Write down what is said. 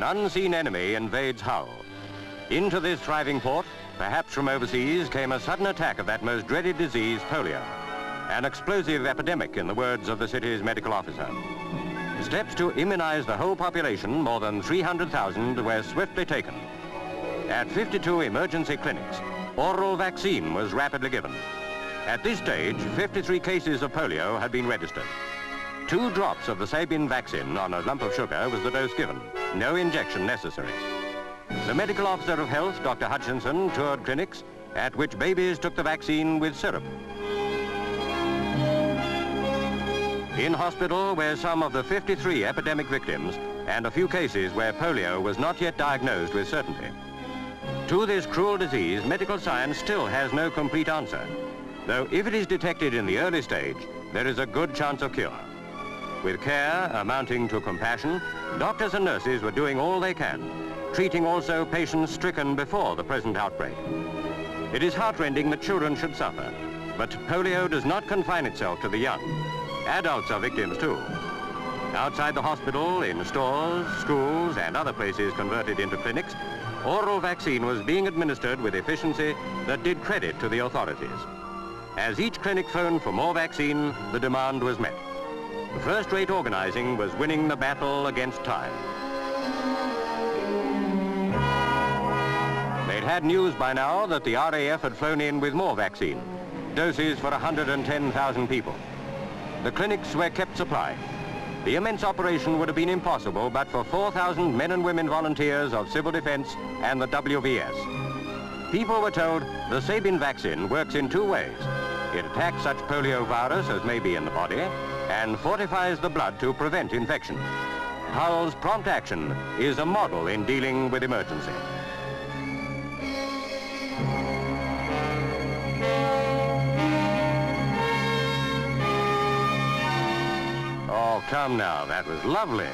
an unseen enemy invades Hull. Into this thriving port, perhaps from overseas, came a sudden attack of that most dreaded disease, polio. An explosive epidemic, in the words of the city's medical officer. Steps to immunize the whole population, more than 300,000, were swiftly taken. At 52 emergency clinics, oral vaccine was rapidly given. At this stage, 53 cases of polio had been registered. 2 drops of the Sabin vaccine on a lump of sugar was the dose given. No injection necessary. The medical officer of health, Dr Hutchinson, toured clinics at which babies took the vaccine with syrup. In hospital were some of the 53 epidemic victims and a few cases where polio was not yet diagnosed with certainty. To this cruel disease, medical science still has no complete answer, though if it is detected in the early stage, there is a good chance of cure. With care amounting to compassion, doctors and nurses were doing all they can, treating also patients stricken before the present outbreak. It is heartrending that children should suffer, but polio does not confine itself to the young. Adults are victims too. Outside the hospital, in stores, schools, and other places converted into clinics, oral vaccine was being administered with efficiency that did credit to the authorities. As each clinic phoned for more vaccine, the demand was met. The first-rate organizing was winning the battle against time. They'd had news by now that the RAF had flown in with more vaccine, doses for 110,000 people. The clinics were kept supplied. The immense operation would have been impossible but for 4,000 men and women volunteers of Civil Defense and the WVS. People were told the Sabin vaccine works in 2 ways. It attacks such polio virus as may be in the body and fortifies the blood to prevent infection. Hull's prompt action is a model in dealing with emergency. Oh, come now, that was lovely.